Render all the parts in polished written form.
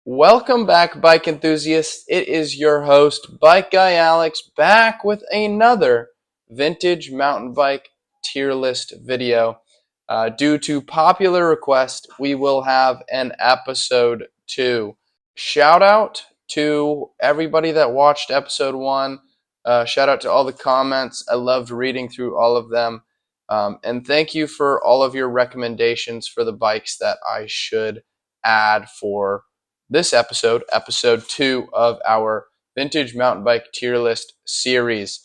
Welcome back, bike enthusiasts. It is your host, Bike Guy Alex, back with another vintage mountain bike tier list video. Due to popular request, we will have an episode 2. Shout out to everybody that watched episode 1. Shout out to all the comments. I loved reading through all of them. And thank you for all of your recommendations for the bikes that I should add for this episode 2 of our vintage mountain bike tier list series.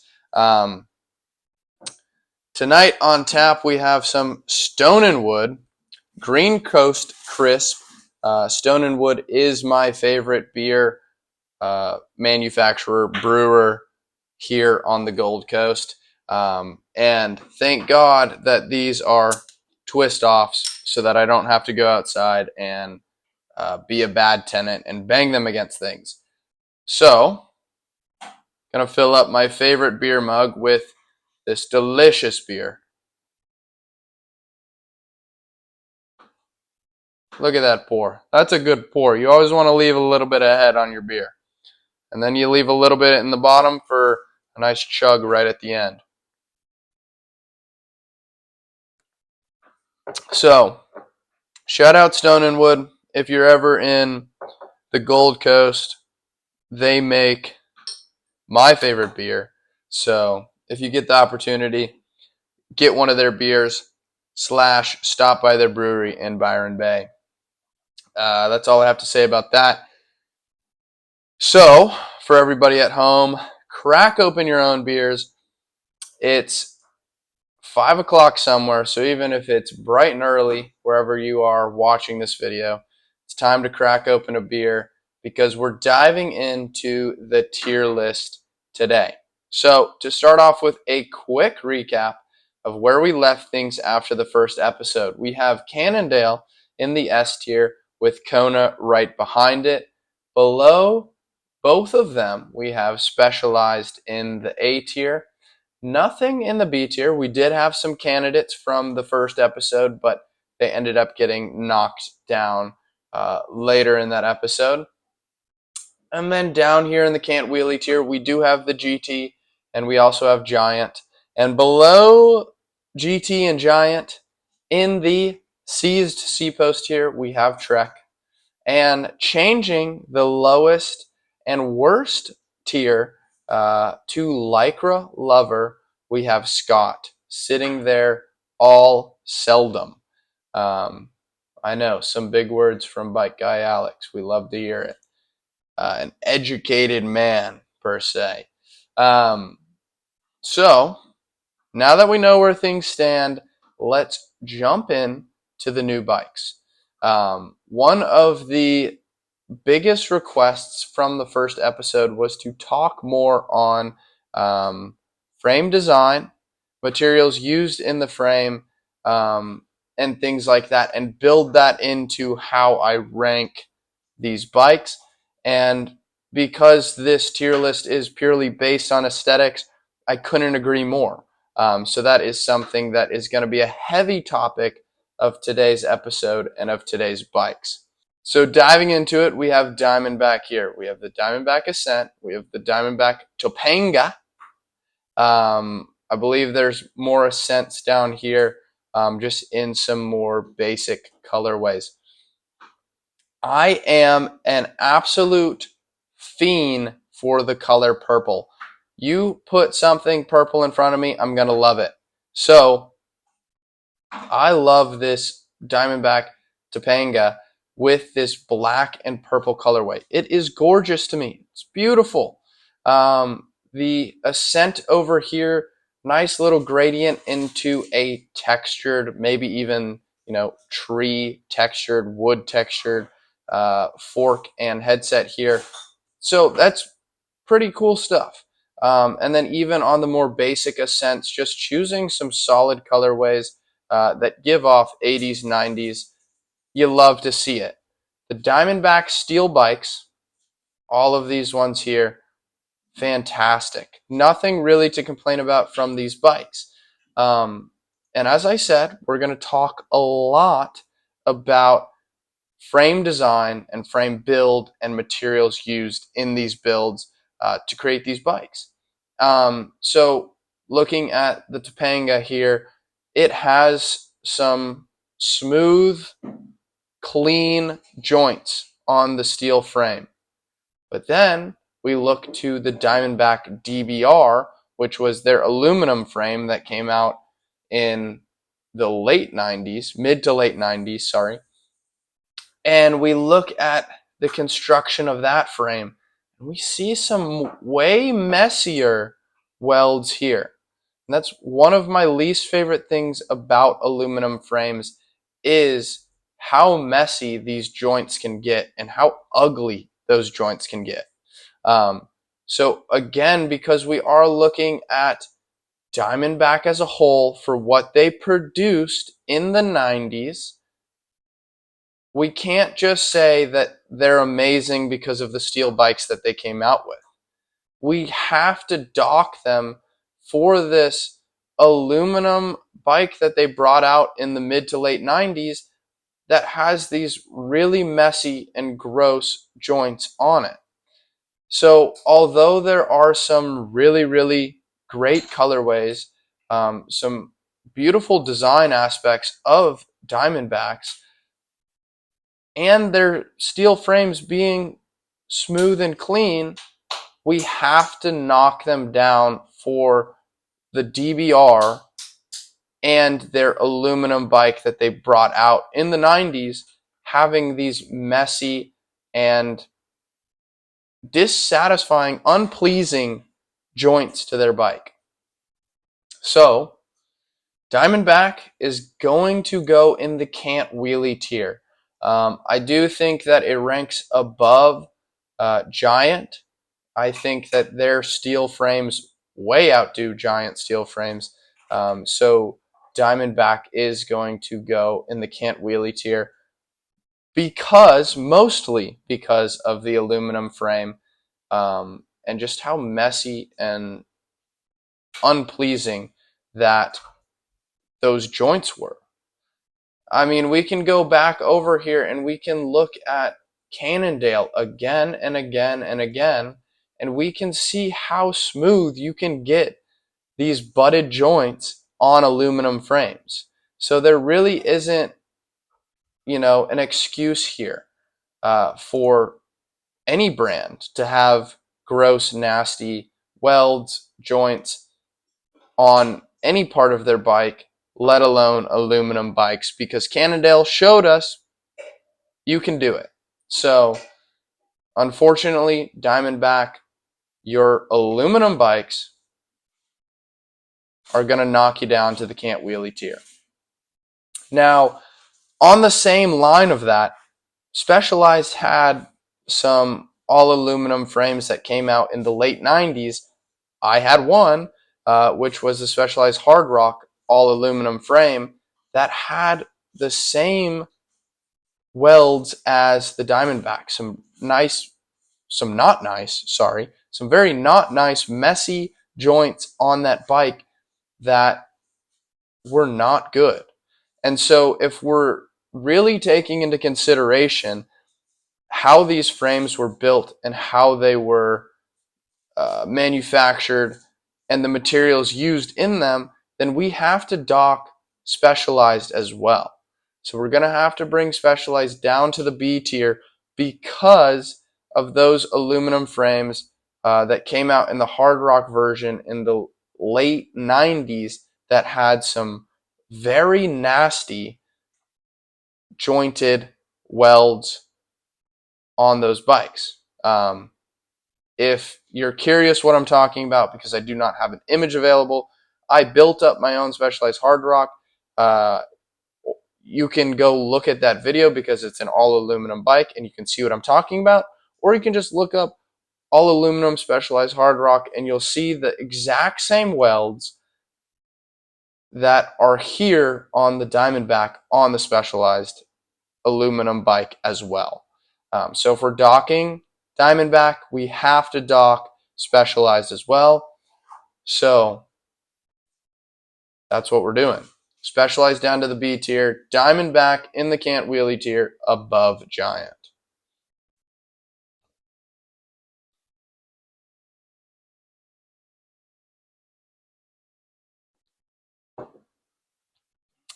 Tonight on tap we have some Stone & Wood Green Coast Crisp. Stone & Wood is my favorite beer manufacturer, brewer here on the Gold Coast. And thank God that these are twist offs so that I don't have to go outside and be a bad tenant and bang them against things. So, gonna fill up my favorite beer mug with this delicious beer. Look at that pour. That's a good pour. You always want to leave a little bit of head on your beer. And then you leave a little bit in the bottom for a nice chug right at the end. So, shout out Stone & Wood. If you're ever in the Gold Coast, they make my favorite beer. So if you get the opportunity, get one of their beers / stop by their brewery in Byron Bay. That's all I have to say about that. So for everybody at home, crack open your own beers. It's 5 o'clock somewhere, so even if it's bright and early wherever you are watching this video, it's time to crack open a beer because we're diving into the tier list today. So to start off with a quick recap of where we left things after the first episode, we have Cannondale in the S tier with Kona right behind it. Below both of them, we have Specialized in the A tier. Nothing in the B tier. We did have some candidates from the first episode, but they ended up getting knocked down later in that episode. And then down here in the Can't Wheelie tier, we do have the GT, and we also have Giant. And below GT and Giant, in the Seized C-Post tier, we have Trek. And changing the lowest and worst tier to Lycra Lover, we have Scott sitting there all seldom. I know, some big words from Bike Guy Alex. We love to hear it. An educated man, per se. So, now that we know where things stand, let's jump in to the new bikes. One of the biggest requests from the first episode was to talk more on frame design, materials used in the frame, and things like that, and build that into how I rank these bikes. And because this tier list is purely based on aesthetics, I couldn't agree more. So that is something that is going to be a heavy topic of today's episode and of today's bikes. So diving into it, we have Diamondback here. We have the Diamondback Ascent. We have the Diamondback Topanga. I believe there's more Ascents down here, just in some more basic colorways. I am an absolute fiend for the color purple. You put something purple in front of me, I'm going to love it. So I love this Diamondback Topanga with this black and purple colorway. It is gorgeous to me. It's beautiful. The Ascent over here, nice little gradient into a textured, maybe even, tree textured, wood textured fork and headset here. So that's pretty cool stuff. And then even on the more basic Ascents, just choosing some solid colorways that give off 80s, 90s. You love to see it. The Diamondback steel bikes, all of these ones here, fantastic. Nothing really to complain about from these bikes. And as I said, we're going to talk a lot about frame design and frame build and materials used in these builds to create these bikes. So looking at the Topanga here, it has some smooth, clean joints on the steel frame. But then we look to the Diamondback DBR, which was their aluminum frame that came out in the late 90s, mid to late 90s, sorry. And we look at the construction of that frame, and we see some way messier welds here. And that's one of my least favorite things about aluminum frames is how messy these joints can get and how ugly those joints can get. So again, because we are looking at Diamondback as a whole for what they produced in the 90s, we can't just say that they're amazing because of the steel bikes that they came out with. We have to dock them for this aluminum bike that they brought out in the mid to late 90s that has these really messy and gross joints on it. So although there are some really, really great colorways, some beautiful design aspects of Diamondbacks, and their steel frames being smooth and clean, we have to knock them down for the DBR and their aluminum bike that they brought out in the 90s, having these messy and dissatisfying, unpleasing joints to their bike. So Diamondback is going to go in the can't wheelie tier. I do think that it ranks above Giant. I think that their steel frames way outdo Giant steel frames. So Diamondback is going to go in the can't wheelie tier mostly because of the aluminum frame and just how messy and unpleasing that those joints were. I mean, we can go back over here and we can look at Cannondale again and again and again, and we can see how smooth you can get these butted joints on aluminum frames. So there really isn't, an excuse here for any brand to have gross, nasty welds, joints on any part of their bike, let alone aluminum bikes, because Cannondale showed us you can do it. So, unfortunately, Diamondback, your aluminum bikes are going to knock you down to the can't wheelie tier. Now, on the same line of that, Specialized had some all aluminum frames that came out in the late 90s. I had one, which was a Specialized Hard Rock all aluminum frame that had the same welds as the Diamondback. Some very not nice, messy joints on that bike that were not good. And so if we're really taking into consideration how these frames were built and how they were manufactured and the materials used in them, then we have to dock Specialized as well. So we're going to have to bring Specialized down to the B tier because of those aluminum frames that came out in the Hard Rock version in the late 90s that had some very nasty jointed welds on those bikes. If you're curious what I'm talking about, because I do not have an image available, I built up my own Specialized Hard Rock. You can go look at that video because it's an all aluminum bike and you can see what I'm talking about. Or you can just look up all aluminum Specialized Hard Rock and you'll see the exact same welds that are here on the Diamondback on the Specialized aluminum bike as well. So if we're docking Diamondback, we have to dock Specialized as well. So that's what we're doing. Specialized down to the B tier. Diamondback in the can't wheelie tier above Giant.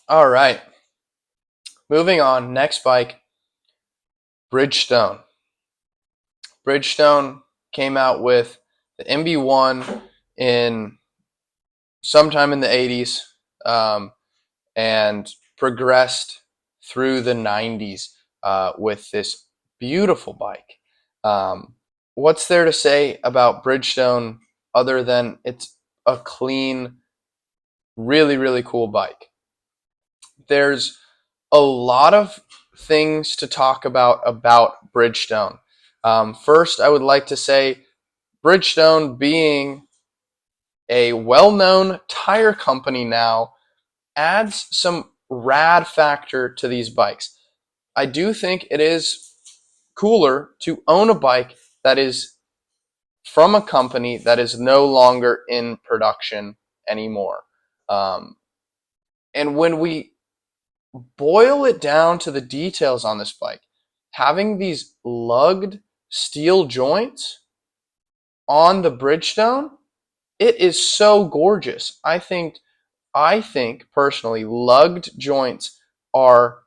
All right. Moving on. Next bike, Bridgestone. Bridgestone came out with the MB1 in sometime in the 80s, and progressed through the 90s with this beautiful bike. What's there to say about Bridgestone other than it's a clean, really, really cool bike? There's a lot of things to talk about Bridgestone. First, I would like to say Bridgestone, being a well-known tire company now, adds some rad factor to these bikes. I do think it is cooler to own a bike that is from a company that is no longer in production anymore. Um, and when we boil it down to the details on this bike, having these lugged steel joints on the Bridgestone, it is so gorgeous. I think personally, lugged joints are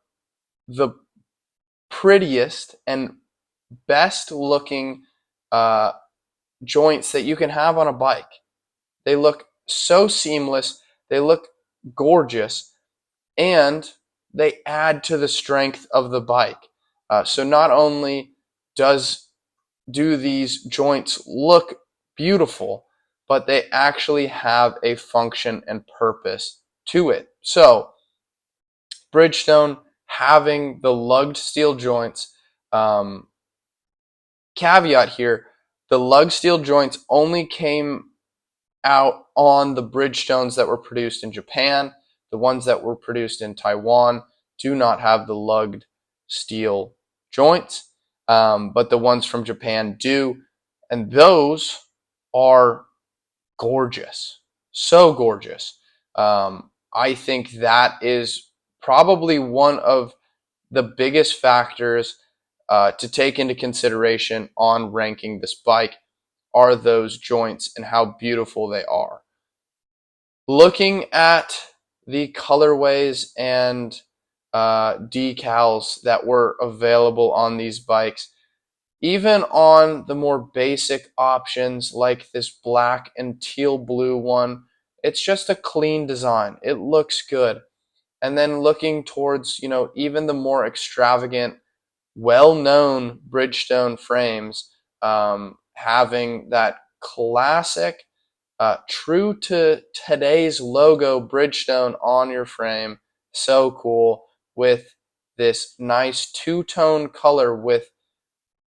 the prettiest and best looking uh, joints that you can have on a bike. They look so seamless, they look gorgeous, and they add to the strength of the bike. So not only do these joints look beautiful, but they actually have a function and purpose to it. So Bridgestone having the lugged steel joints. Caveat here, the lug steel joints only came out on the Bridgestones that were produced in Japan. The ones that were produced in Taiwan do not have the lugged steel joints, but the ones from Japan do. And those are gorgeous. So gorgeous. I think that is probably one of the biggest factors to take into consideration on ranking this bike are those joints and how beautiful they are. Looking at the colorways and decals that were available on these bikes, even on the more basic options like this black and teal blue one, it's just a clean design. It looks good. And then looking towards, even the more extravagant, well-known Bridgestone frames, having that classic, true to today's logo Bridgestone on your frame. So cool, with this nice two-tone color with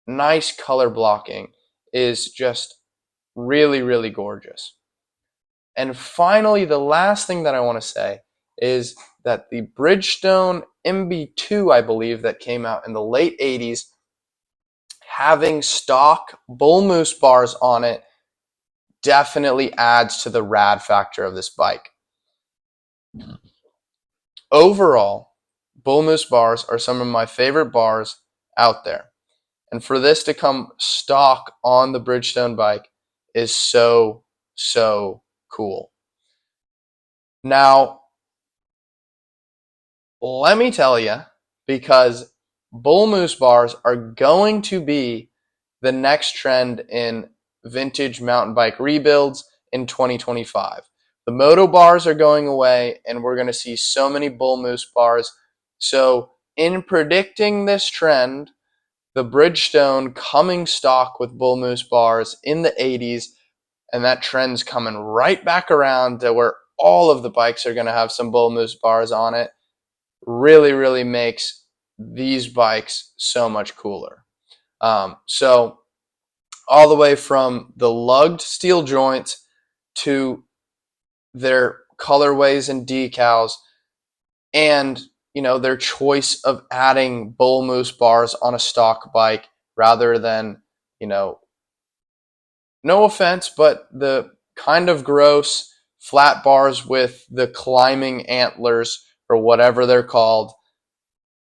nice color blocking, is just really, really gorgeous. And finally, the last thing that I want to say is that the Bridgestone MB2, I believe, that came out in the late 80s, having stock bull moose bars on it definitely adds to the rad factor of this bike. Overall, bull moose bars are some of my favorite bars out there. And for this to come stock on the Bridgestone bike is so, so cool. Now, let me tell you, because bull moose bars are going to be the next trend in vintage mountain bike rebuilds in 2025. The moto bars are going away, and we're going to see so many bull moose bars. So, in predicting this trend, the Bridgestone coming stock with bull moose bars in the 80s, and that trend's coming right back around to where all of the bikes are going to have some bull moose bars on it, really, really makes these bikes so much cooler. So all the way from the lugged steel joints to their colorways and decals, and their choice of adding bull moose bars on a stock bike rather than, no offense, but the kind of gross flat bars with the climbing antlers or whatever they're called.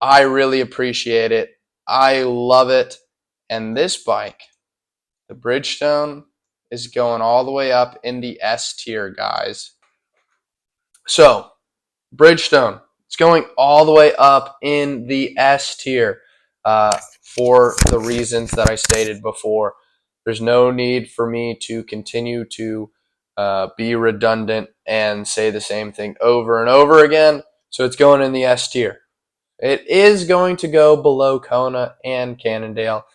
I really appreciate it. I love it. And this bike, the Bridgestone, is going all the way up in the S tier, guys. So, Bridgestone, it's going all the way up in the S tier for the reasons that I stated before. There's no need for me to continue to be redundant and say the same thing over and over again. So it's going in the S tier. It is going to go below Kona and Cannondale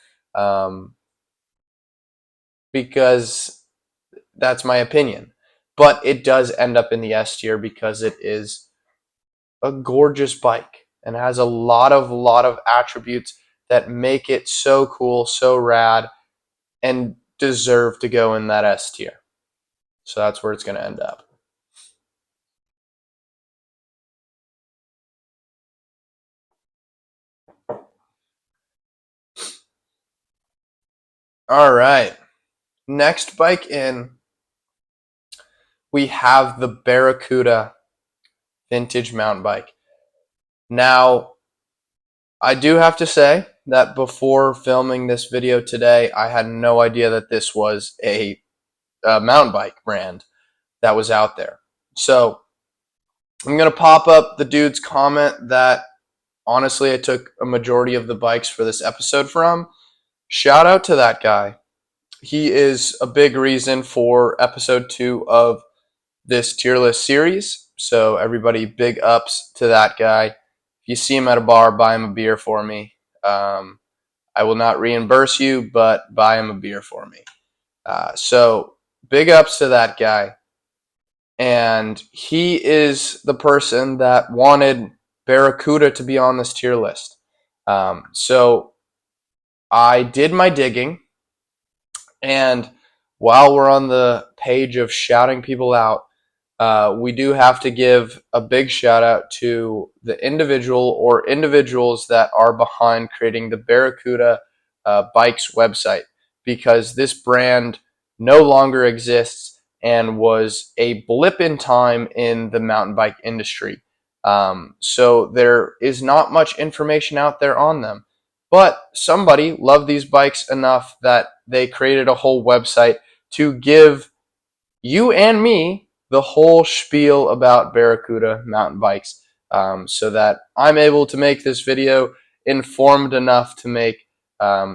because that's my opinion. But it does end up in the S tier because it is a gorgeous bike and has a lot of attributes that make it so cool, so rad, and deserve to go in that S tier. So that's where it's going to end up. All right. Next bike in, we have the Barracuda vintage mountain bike. Now, I do have to say that before filming this video today, I had no idea that this was a mountain bike brand that was out there. So I'm going to pop up the dude's comment that honestly I took a majority of the bikes for this episode from. Shout out to that guy. He is a big reason for episode 2 of this tier list series. So everybody, big ups to that guy. If you see him at a bar, buy him a beer for me. I will not reimburse you, but buy him a beer for me. So big ups to that guy. And he is the person that wanted Barracuda to be on this tier list. So I did my digging, and while we're on the page of shouting people out, we do have to give a big shout out to the individual or individuals that are behind creating the Barracuda Bikes website, because this brand no longer exists and was a blip in time in the mountain bike industry. So there is not much information out there on them. But somebody loved these bikes enough that they created a whole website to give you and me the whole spiel about Barracuda mountain bikes, so that I'm able to make this video informed enough to make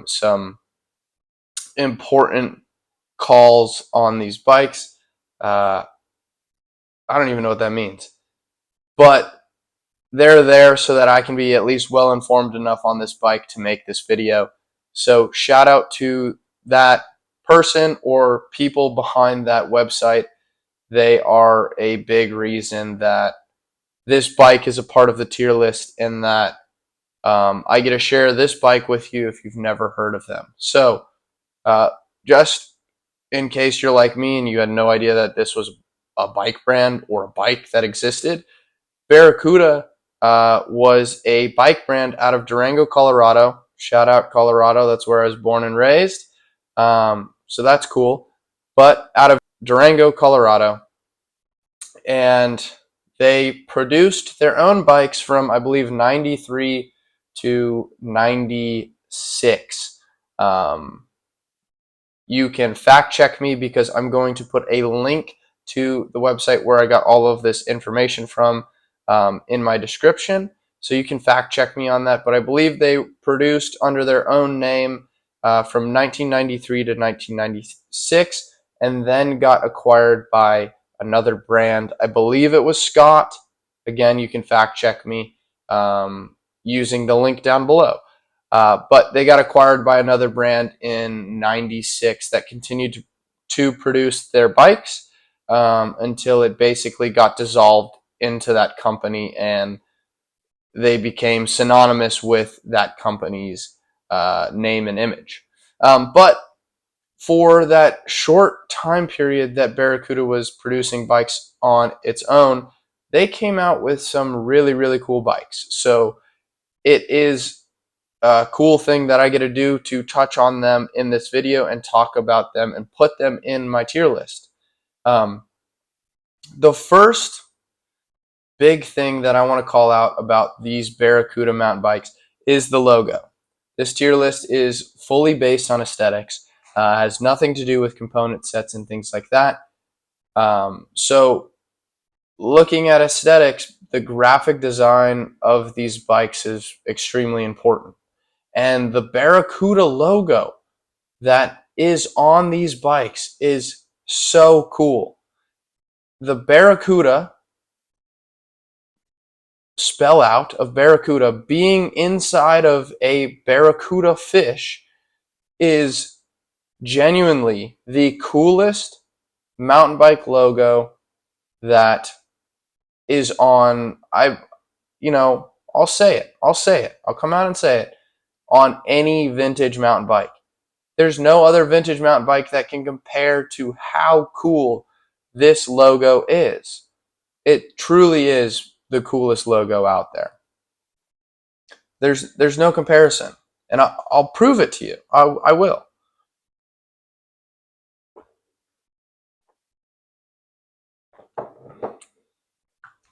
some important calls on these bikes. I don't even know what that means, but they're there so that I can be at least well informed enough on this bike to make this video. So shout out to that person or people behind that website. They are a big reason that this bike is a part of the tier list, and that I get to share this bike with you if you've never heard of them. So just in case you're like me and you had no idea that this was a bike brand or a bike that existed, Barracuda was a bike brand out of Durango, Colorado. Shout out Colorado, that's where I was born and raised. So that's cool. But out of Durango, Colorado. And they produced their own bikes from, I believe, 93 to 96. You can fact check me because I'm going to put a link to the website where I got all of this information from in my description. So you can fact check me on that. But I believe they produced under their own name from 1993 to 1996, and then got acquired by another brand. I believe it was Scott. Again, you can fact check me using the link down below. But they got acquired by another brand in 96 that continued to produce their bikes until it basically got dissolved into that company, and they became synonymous with that company's name and image. But for that short time period that Barracuda was producing bikes on its own, they came out with some really, really cool bikes. So it is a cool thing that I get to do to touch on them in this video and talk about them and put them in my tier list. The first big thing that I want to call out about these Barracuda mountain bikes is the logo. This tier list is fully based on aesthetics, has nothing to do with component sets and things like that. So looking at aesthetics, the graphic design of these bikes is extremely important. And the Barracuda logo that is on these bikes is so cool. The Barracuda spell out of Barracuda being inside of a Barracuda fish is genuinely the coolest mountain bike logo that is on, I'll say it. I'll come out and say it, on any vintage mountain bike. There's no other vintage mountain bike that can compare to how cool this logo is. It truly is the coolest logo out there. There's no comparison, and I'll prove it to you. I will.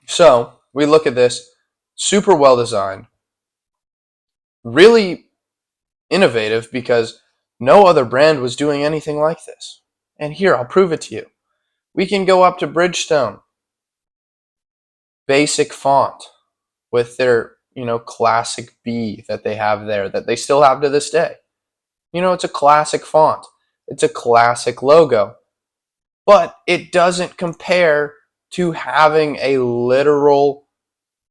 So we look at this, super well designed, really innovative because no other brand was doing anything like this. And here, I'll prove it to you. We can go up to Bridgestone, basic font with their, classic B that they have there, that they still have to this day. It's a classic font. It's a classic logo. But it doesn't compare to having a literal,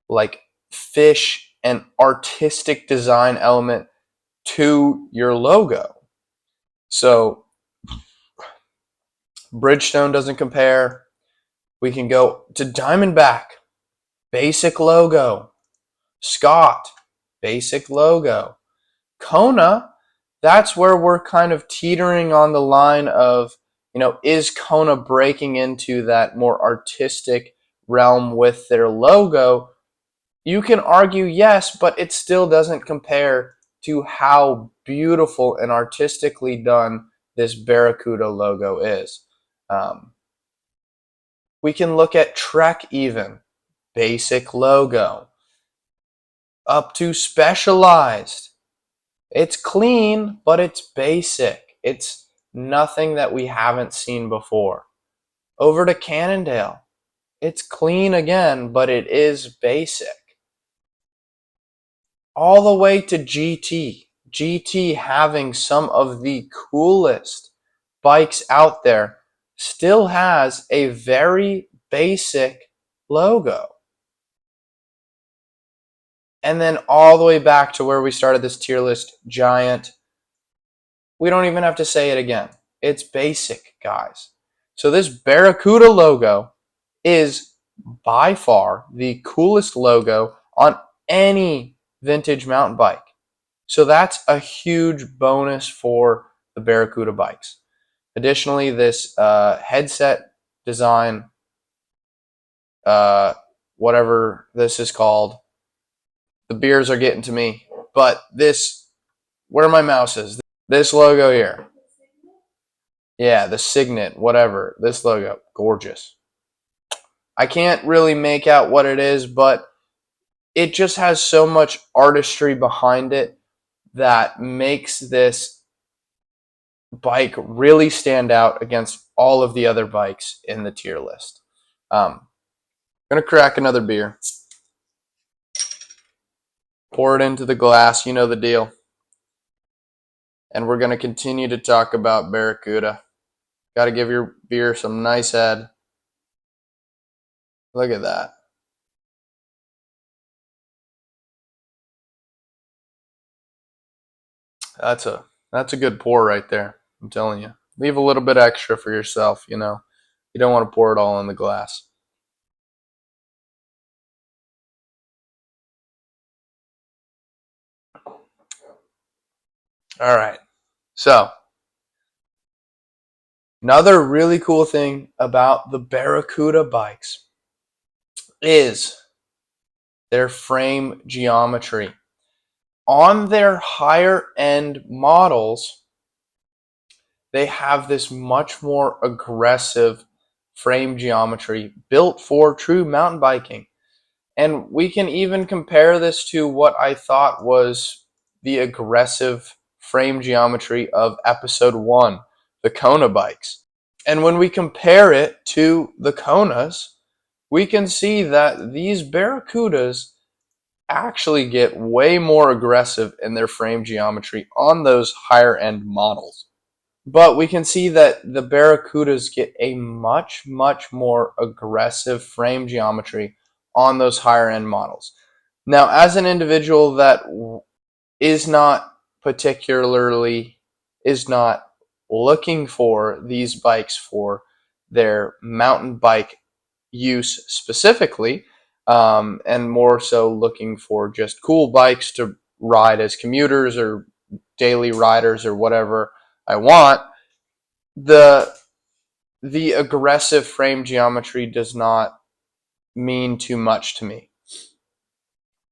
like, fish and artistic design element to your logo. So Bridgestone doesn't compare. We can go to Diamondback, basic logo. Scott, basic logo. Kona, that's where we're kind of teetering on the line of, is Kona breaking into that more artistic realm with their logo? You can argue yes, but it still doesn't compare to how beautiful and artistically done this Barracuda logo is. We can look at Trek even, basic logo. Up to Specialized. It's clean, but it's basic. It's nothing that we haven't seen before. Over to Cannondale. It's clean again, but it is basic. All the way to GT. GT, having some of the coolest bikes out there, still has a very basic logo. And then all the way back to where we started this tier list, Giant. We don't even have to say it again. It's basic, guys. So this Barracuda logo is by far the coolest logo on any vintage mountain bike. So that's a huge bonus for the Barracuda bikes. Additionally, this headset design, whatever this is called, the beers are getting to me. But this, where my mouse is, this logo here. Yeah, the Signet, whatever. This logo, gorgeous. I can't really make out what it is, but it just has so much artistry behind it that makes this bike really stand out against all of the other bikes in the tier list. I'm going to crack another beer. Pour it into the glass, you know the deal. And we're going to continue to talk about Barracuda. Got to give your beer some nice head. Look at that. That's a good pour right there. I'm telling you. Leave a little bit extra for yourself, You don't want to pour it all in the glass. All right. So, another really cool thing about the Barracuda bikes is their frame geometry. On their higher end models, they have this much more aggressive frame geometry built for true mountain biking. And we can even compare this to what I thought was the aggressive frame geometry of episode 1, the Kona bikes. And when we compare it to the Konas, we can see that these Barracudas actually get way more aggressive in their frame geometry on those higher end models. But we can see that the Barracudas get a much, much more aggressive frame geometry on those higher end models. Now, as an individual that is not particularly, is not looking for these bikes for their mountain bike use specifically, and more so looking for just cool bikes to ride as commuters or daily riders or whatever I want, the the aggressive frame geometry does not mean too much to me.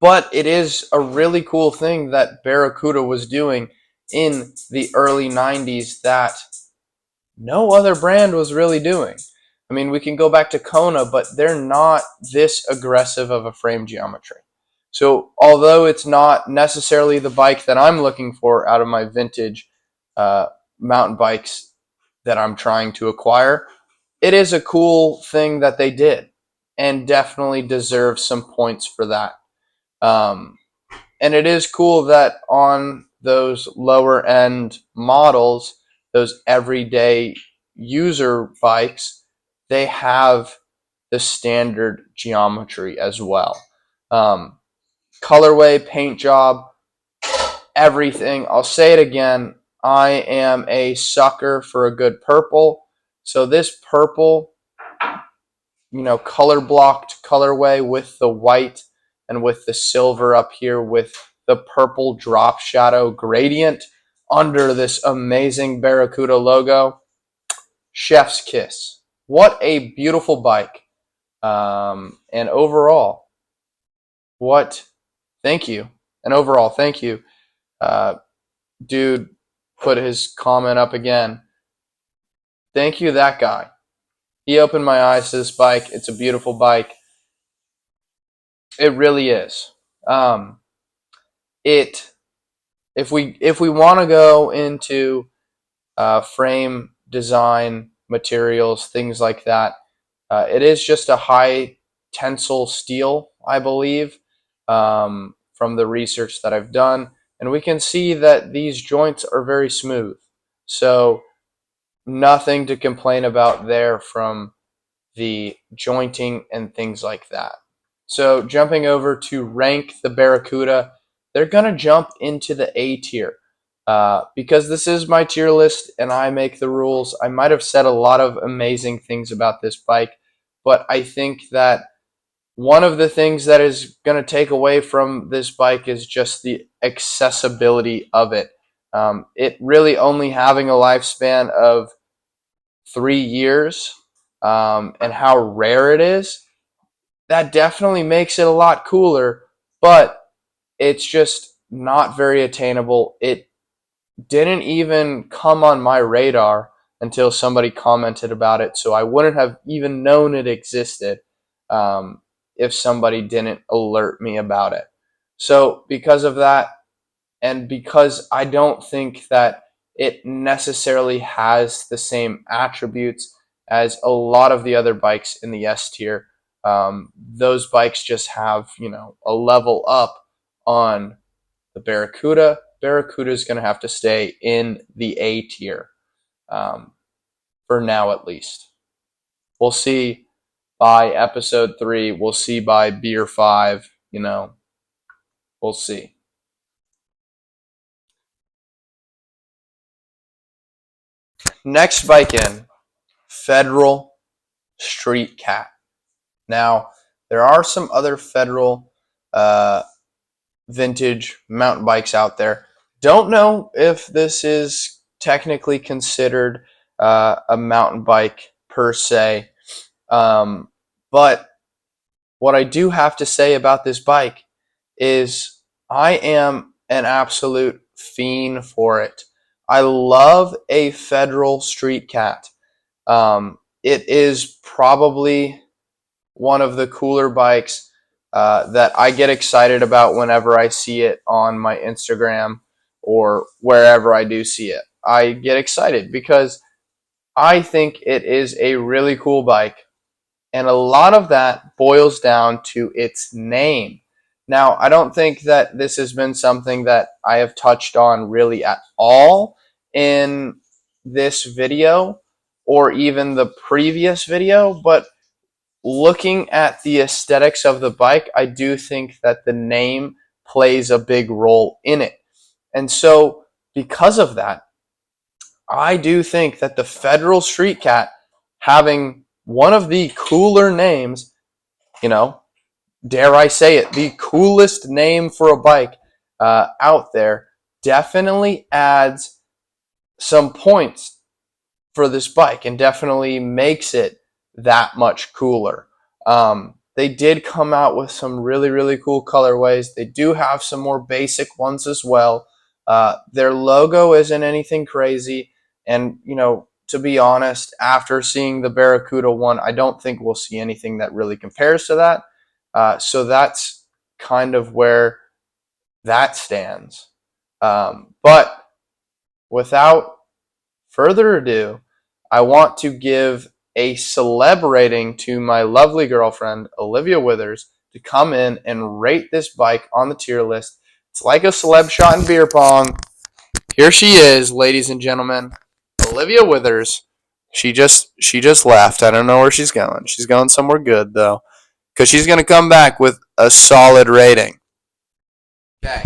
But it is a really cool thing that Barracuda was doing in the early 90s that no other brand was really doing. I mean, we can go back to Kona, but they're not this aggressive of a frame geometry. So, although it's not necessarily the bike that I'm looking for out of my vintage uh, mountain bikes that I'm trying to acquire, it is a cool thing that they did and definitely deserves some points for that. Um, and it is cool that on those lower end models, those everyday user bikes, they have the standard geometry as well. Um, Colorway, paint job, everything. I'll say it again. I am a sucker for a good purple. So this purple, color blocked colorway with the white and with the silver up here with the purple drop shadow gradient under this amazing Barracuda logo. Chef's kiss. What a beautiful bike. And overall, thank you. And overall, thank you. Dude put his comment up again. Thank you, that guy. He opened my eyes to this bike. It's a beautiful bike. It really is. Um, it if we want to go into frame design materials, things like that, it is just a high tensile steel, I believe, from the research that I've done, and we can see that these joints are very smooth. So nothing to complain about there from the jointing and things like that. So jumping over to rank the Barracuda, they're going to jump into the A tier. Because this is my tier list and I make the rules, I might have said a lot of amazing things about this bike, but I think that one of the things that is going to take away from this bike is just the accessibility of it. It really only having a lifespan of 3 years, and how rare it is, that definitely makes it a lot cooler, but it's just not very attainable. It didn't even come on my radar until somebody commented about it, so I wouldn't have even known it existed um, if somebody didn't alert me about it. So, because of that, and because I don't think that it necessarily has the same attributes as a lot of the other bikes in the S tier, those bikes just have, a level up on the Barracuda. Barracuda is going to have to stay in the A tier, for now at least. We'll see by episode 3. We'll see by Beer 5. We'll see. Next bike in, Federal Street Cat. Now, there are some other Federal vintage mountain bikes out there. Don't know if this is technically considered a mountain bike per se, but what I do have to say about this bike is I am an absolute fiend for it. I love a Federal Street Cat. it is probably one of the cooler bikes that I get excited about whenever I see it on my Instagram or wherever I do see it. I get excited because I think it is a really cool bike, and a lot of that boils down to its name. Now, I don't think that this has been something that I have touched on really at all in this video or even the previous video, but looking at the aesthetics of the bike, I do think that the name plays a big role in it. And so, because of that, I do think that the Federal Street Cat having one of the cooler names, you know, dare I say it, the coolest name for a bike out there, definitely adds some points for this bike and definitely makes it that much cooler. They did come out with some really, really cool colorways. They do have some more basic ones as well. Their logo isn't anything crazy. And, you know, to be honest, after seeing the Barracuda one, I don't think we'll see anything that really compares to that. So that's kind of where that stands. But without further ado, I want to give a celeb rating to my lovely girlfriend, Olivia Withers, to come in and rate this bike on the tier list. It's like a celeb shot in beer pong. Here she is, ladies and gentlemen, Olivia Withers. She just left. I don't know where she's going. She's going somewhere good though, because she's going to come back with a solid rating. Okay.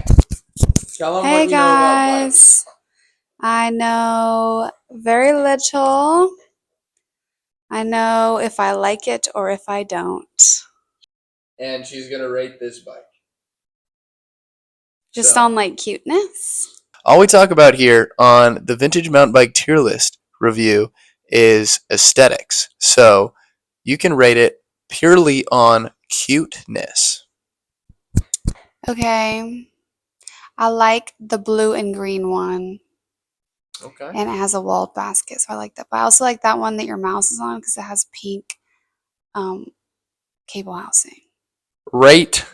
Tell them Hey what you know about guys, I know very little. I know if I like it or if I don't. and she's going to rate this bike. Just So, on like cuteness. all we talk about here on the Vintage Mountain Bike Tier List review is aesthetics. So you can rate it purely on cuteness. Okay, I like the blue and green one, Okay. and it has a walled basket, so I like that. But I also like that one that your mouse is on because it has pink um, cable housing. Rate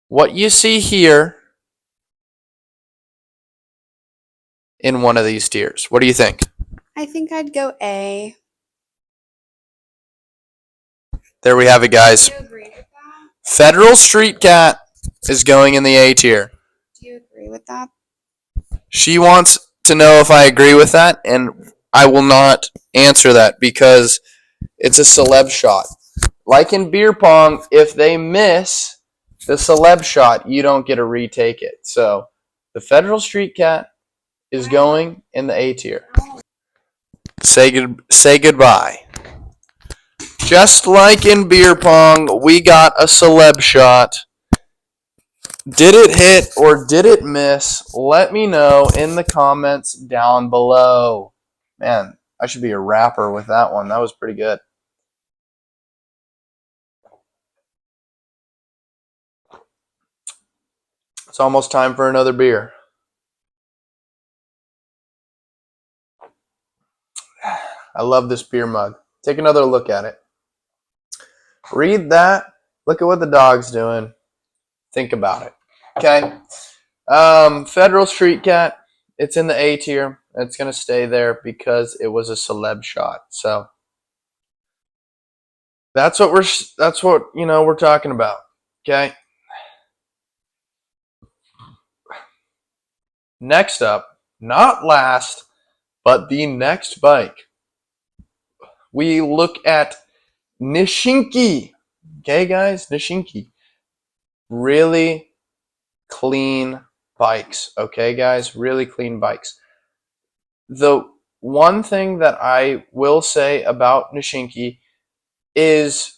what you see here in one of these tiers. What do you think? I think I'd go A. There we have it, guys. Do you agree with that? Federal Street Cat is going in the A tier. Do you agree with that? She wants to know if I agree with that, and I will not answer that because it's a celeb shot. Like in beer pong, if they miss the celeb shot, you don't get to retake it. So the Federal Street Cat is going in the A tier. Say goodbye. Just like in beer pong, we got a celeb shot. Did it hit or did it miss? Let me know in the comments down below. Man, I should be a rapper with that one. That was pretty good. It's almost time for another beer. I love this beer mug. Take another look at it. Read that. Look at what the dog's doing. Think about it. Okay. Federal Street Cat. It's in the A tier. It's gonna stay there because it was a celeb shot. So that's what we're talking about. Okay. Next up, not last, but the next bike, we look at Nishinki. Okay, guys, Nishinki. Really clean bikes. Okay, guys, really clean bikes. The one thing that I will say about Nishinki is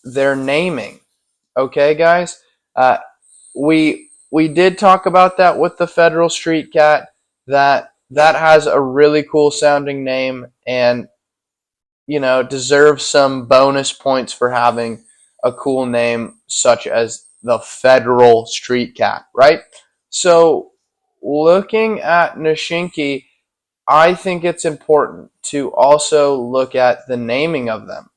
their naming. Okay, guys, we did talk about that with the Federal Street Cat. That has a really cool sounding name, and deserves some bonus points for having a cool name such as the Federal Street Cat, right? So looking at Nishinki, I think it's important to also look at the naming of them.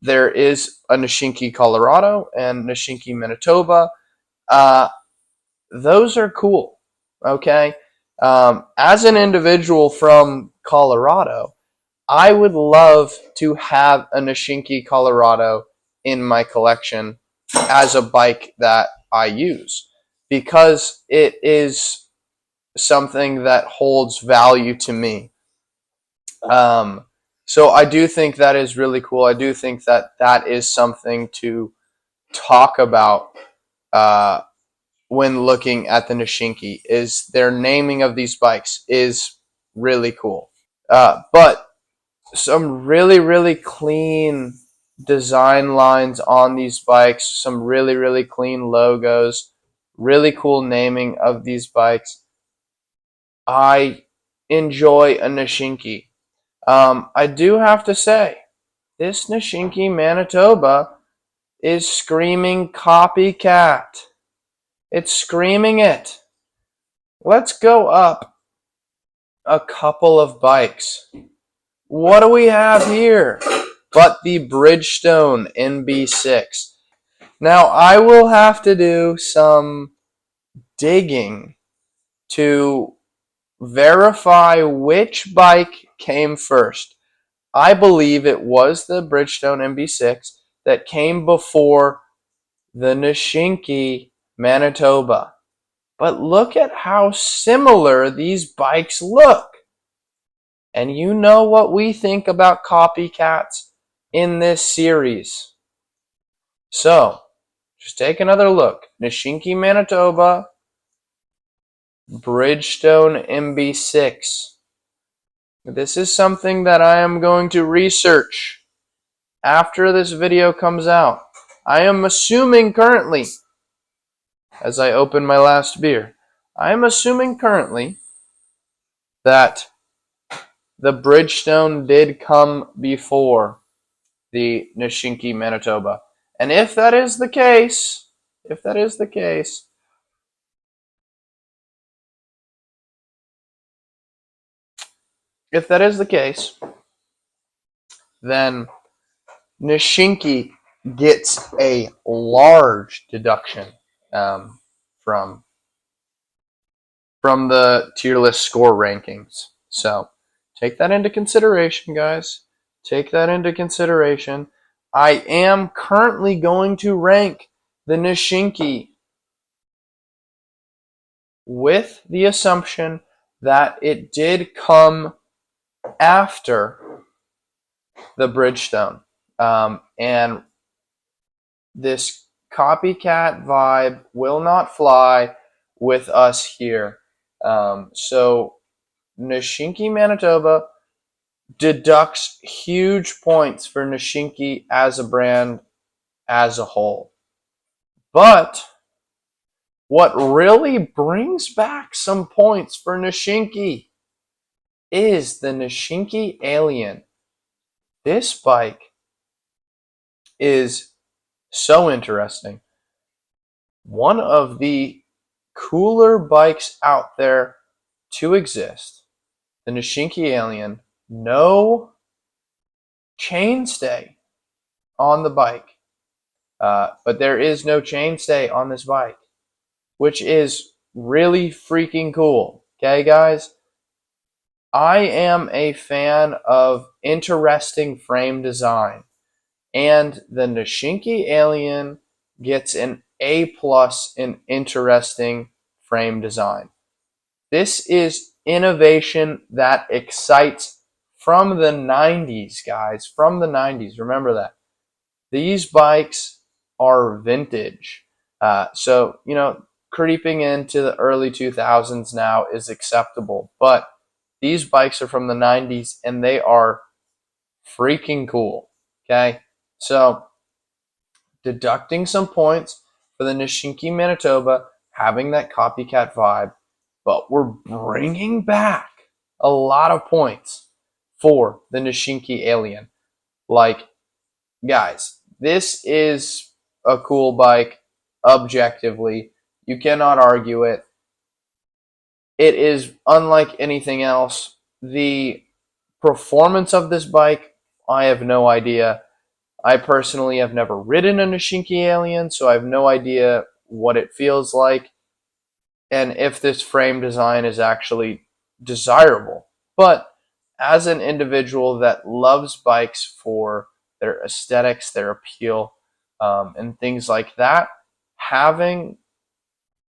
There is a Nishinki, Colorado, and Nishinki, Manitoba. Those are cool. Okay. As an individual from Colorado, I would love to have a Nishinki, Colorado in my collection as a bike that I use because it is something that holds value to me. So I do think that is really cool. I do think that that is something to talk about uh, when looking at the Nishinki. Is their naming of these bikes is really cool. But some really, really clean design lines on these bikes, some really, really clean logos, really cool naming of these bikes. I enjoy a Nishinki. I do have to say, this Nishinki Manitoba is screaming copycat. It's screaming it. Let's go up a couple of bikes. What do we have here but the Bridgestone NB6? Now, I will have to do some digging to verify which bike came first. I believe it was the Bridgestone NB6 that came before the Nishinki Manitoba. But look at how similar these bikes look. And you know what we think about copycats in this series. So, just take another look. Nishinki, Manitoba, Bridgestone MB6. This is something that I am going to research after this video comes out. I am assuming currently, as I open my last beer, I am assuming currently that the Bridgestone did come before the Nishinki Manitoba. And if that is the case, if that is the case, if that is the case, then Nishinki gets a large deduction um, from the tier list score rankings. So take that into consideration, guys. Take that into consideration. I am currently going to rank the Nishinki with the assumption that it did come after the Bridgestone. And this copycat vibe will not fly with us here. So Nishinki Manitoba deducts huge points for Nishinki as a brand as a whole. But what really brings back some points for Nishinki is the Nishinki Alien. This bike is so interesting. One of the cooler bikes out there to exist. The Nishinki Alien. No chainstay on the bike. But there is no chainstay on this bike, which is really freaking cool. Okay, guys? I am a fan of interesting frame design, and the Nishinki Alien gets an A+ in interesting frame design. This is innovation that excites from the 90s, guys. From the 90s. Remember that. These bikes are vintage. So, creeping into the early 2000s now is acceptable. But these bikes are from the 90s and they are freaking cool. Okay? So, deducting some points for the Nishinki Manitoba, having that copycat vibe, but we're bringing back a lot of points for the Nishinki Alien. Like, guys, this is a cool bike objectively. You cannot argue it. it is unlike anything else. The performance of this bike, I have no idea. I personally have never ridden a Nishinki Alien, so I have no idea what it feels like and if this frame design is actually desirable. But as an individual that loves bikes for their aesthetics, their appeal, and things like that, having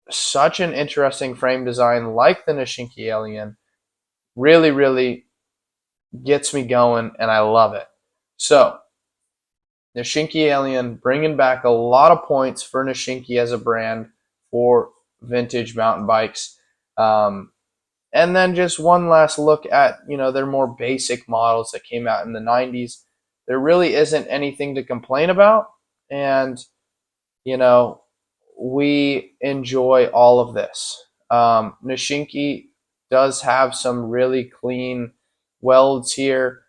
such an interesting frame design like the Nishinki Alien really, really gets me going, and I love it. So, Nishinki Alien bringing back a lot of points for Nishinki as a brand for vintage mountain bikes. And then just one last look at, their more basic models that came out in the 90s. There really isn't anything to complain about. And, you know, we enjoy all of this. Nishinki does have some really clean welds here.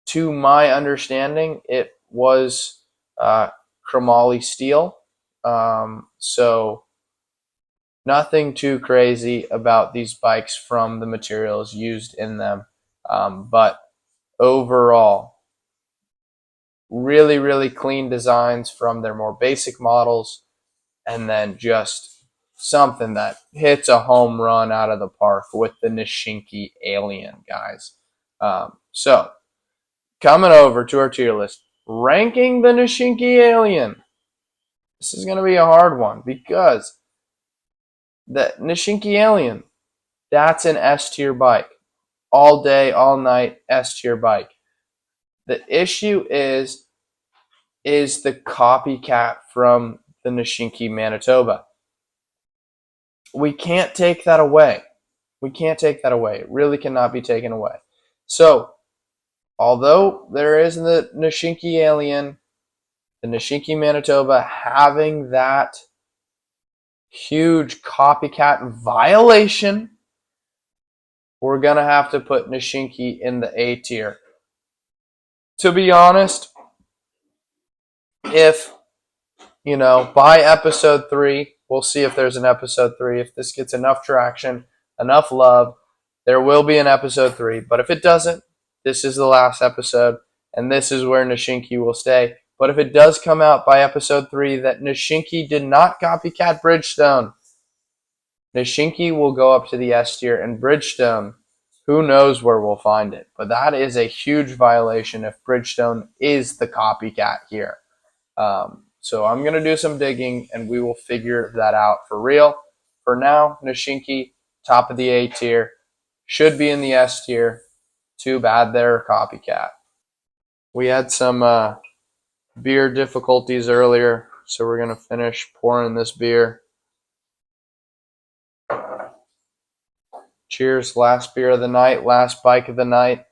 To my understanding, it was chromoly steel. So nothing too crazy about these bikes from the materials used in them. But overall, really, really clean designs from their more basic models, and then just something that hits a home run out of the park with the Nishinki Alien, guys. So, coming over to our tier list, ranking the Nishinki Alien. This is going to be a hard one because the Nishinki Alien, that's an S tier bike. All day, all night, S tier bike. The issue is the copycat from the Nishinki Manitoba. We can't take that away. We can't take that away. It really cannot be taken away. So, although there is the Nishinki Alien, the Nishinki Manitoba having that huge copycat violation, we're going to have to put Nishinki in the A tier. To be honest, if, by episode 3, we'll see if there's an episode 3. If this gets enough traction, enough love, there will be an episode 3. But if it doesn't, this is the last episode, and this is where Nishinki will stay. But if it does come out by episode 3 that Nishinki did not copycat Bridgestone, Nishinki will go up to the S tier, and Bridgestone, who knows where we'll find it. But that is a huge violation if Bridgestone is the copycat here. So I'm going to do some digging, and we will figure that out for real. For now, Nishinki, top of the A tier, should be in the S tier. Too bad they're a copycat. We had some beer difficulties earlier, so we're going to finish pouring this beer. Cheers, last beer of the night, last bike of the night.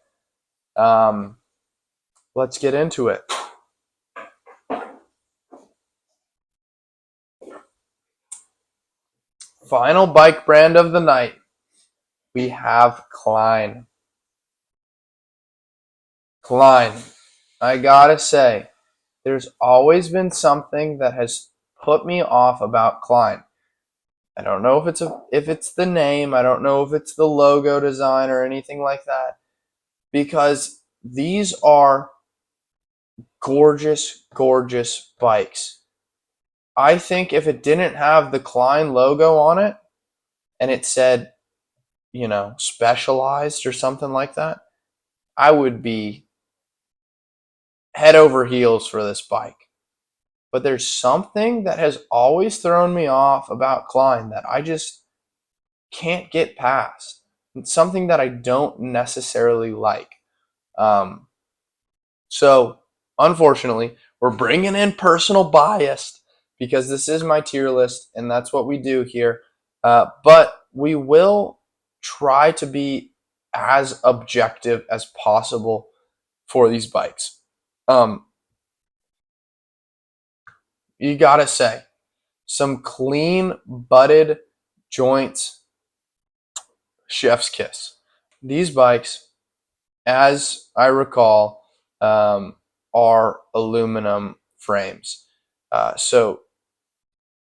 Let's get into it. Final bike brand of the night. We have Klein. Klein. I gotta say, there's always been something that has put me off about Klein. I don't know if it's the name, I don't know if it's the logo design or anything like that, because these are gorgeous, gorgeous bikes. I think if it didn't have the Klein logo on it and it said, Specialized or something like that, I would be head over heels for this bike. But there's something that has always thrown me off about Klein that I just can't get past. It's something that I don't necessarily like. So, unfortunately, we're bringing in personal bias because this is my tier list, and that's what we do here. But we will try to be as objective as possible for these bikes. You gotta say, some clean butted joints, chef's kiss. These bikes, as I recall, are aluminum frames. So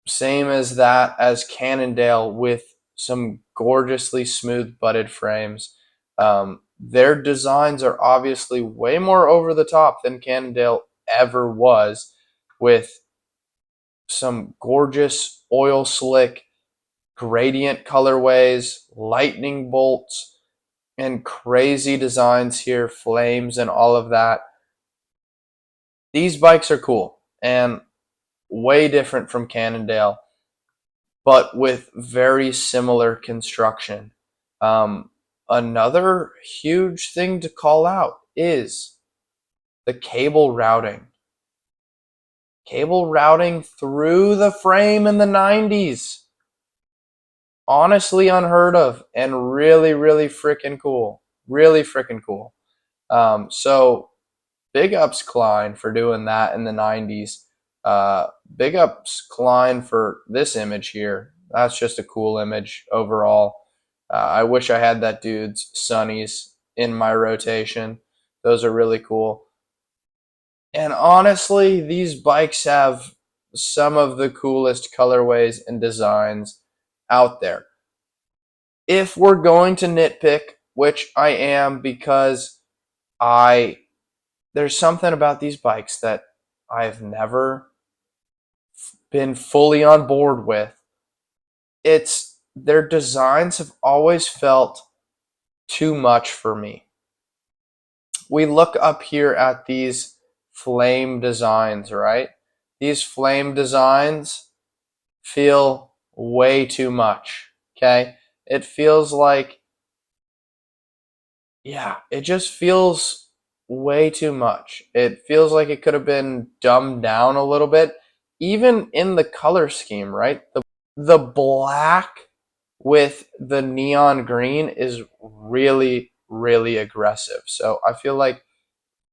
same as that as Cannondale with some gorgeously smooth butted frames. Their designs are obviously way more over the top than Cannondale ever was, with some gorgeous oil slick gradient colorways, lightning bolts, and crazy designs here, flames and all of that. These bikes are cool and way different from Cannondale, but with very similar construction. Um, Another huge thing to call out is the cable routing. Cable routing through the frame in the 90s. Honestly unheard of and really, really freaking cool. Really freaking cool. So big ups Klein for doing that in the 90s. Big ups Klein for this image here. That's just a cool image overall. I wish I had that dude's Sunnies in my rotation. Those are really cool. And honestly, these bikes have some of the coolest colorways and designs out there. If we're going to nitpick, which I am because I there's something about these bikes that I've never been fully on board with. It's their designs have always felt too much for me. We look up here at these flame designs, right? These flame designs feel way too much. Okay? It feels like, yeah, it just feels way too much. It feels like it could have been dumbed down a little bit, even in the color scheme, right? The black with the neon green is really, really aggressive. So I feel like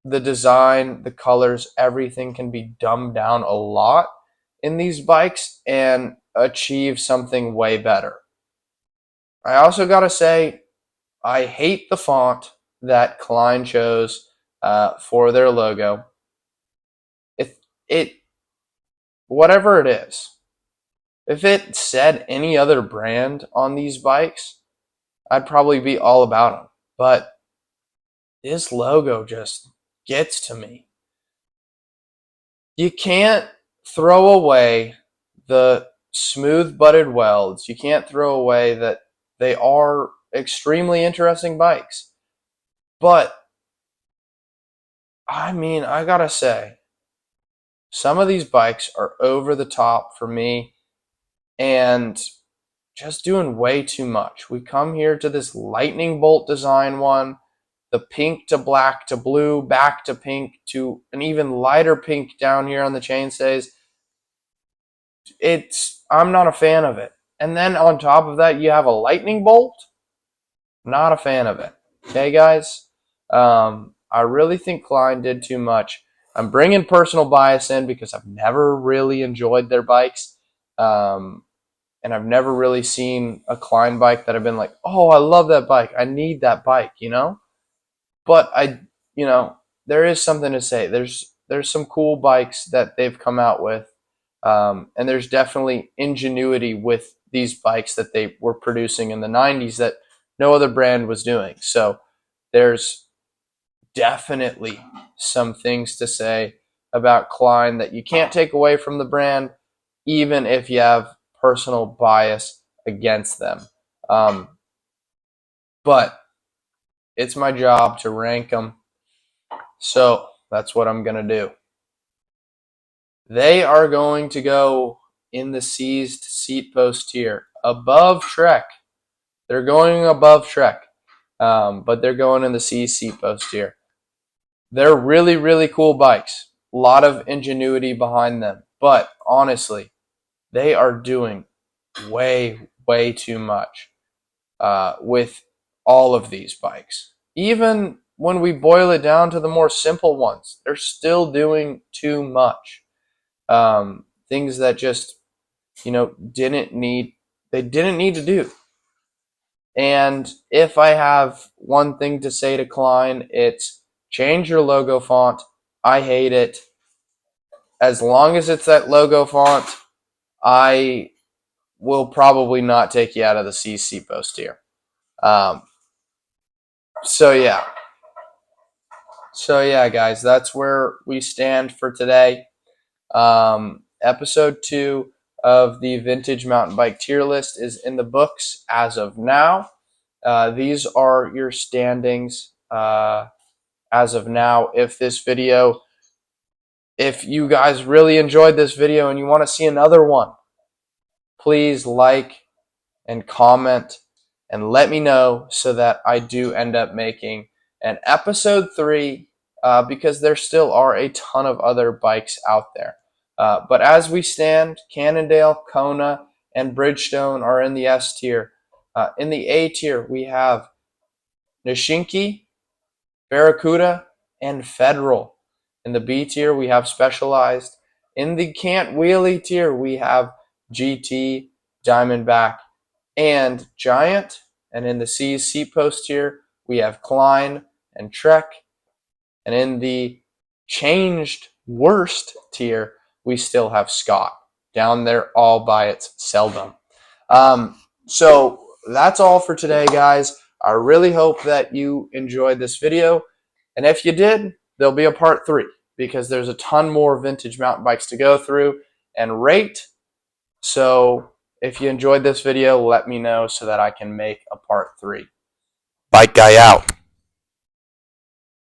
the design, the colors, everything can be dumbed down a lot in these bikes and achieve something way better. I also got to say, I hate the font that Klein chose for their logo. It, whatever it is, if it said any other brand on these bikes, I'd probably be all about them. But this logo just gets to me. You can't throw away the smooth butted welds. You can't throw away that they are extremely interesting bikes. But I mean, I gotta say, some of these bikes are over the top for me and just doing way too much. We come here to this lightning bolt design one, the pink to black to blue, back to pink to an even lighter pink down here on the chainstays. I'm not a fan of it. And then on top of that, you have a lightning bolt. Not a fan of it. Okay, guys. I really think Klein did too much. I'm bringing personal bias in because I've never really enjoyed their bikes, and I've never really seen a Klein bike that I've been like, oh, I love that bike. I need that bike, you know. But there is something to say. There's some cool bikes that they've come out with, and there's definitely ingenuity with these bikes that they were producing in the 90s that no other brand was doing. So there's definitely some things to say about Klein that you can't take away from the brand, even if you have personal bias against them. But it's my job to rank them. So that's what I'm going to do. They are going to go in the seized seat post tier above Trek. They're going above Trek, but they're going in the seized seat post tier. They're really, really cool bikes. A lot of ingenuity behind them. But honestly, they are doing way, way too much with all of these bikes. Even when we boil it down to the more simple ones, they're still doing too much. Things that just, didn't need to do. And if I have one thing to say to Klein, it's change your logo font. I hate it. As long as it's that logo font, I will probably not take you out of the C seat post tier. So yeah. So yeah, guys, that's where we stand for today. Episode 2 of the Vintage Mountain Bike tier list is in the books as of now. These are your standings as of now. If you guys really enjoyed this video and you want to see another one, please like and comment and let me know so that I do end up making an episode 3 because there still are a ton of other bikes out there. But as we stand, Cannondale, Kona, and Bridgestone are in the S tier. In the A tier, we have Nishinki, Barracuda, and Federal. In the B tier, we have Specialized. In the Can't Wheelie tier, we have GT, Diamondback, and Giant. And in the C seat post tier, we have Klein and Trek. And in the changed worst tier, we still have Scott down there all by its seldom. So that's all for today, guys. I really hope that you enjoyed this video. And if you did, there'll be a part 3 because there's a ton more vintage mountain bikes to go through and rate. So if you enjoyed this video, let me know so that I can make a part 3. Bike Guy out.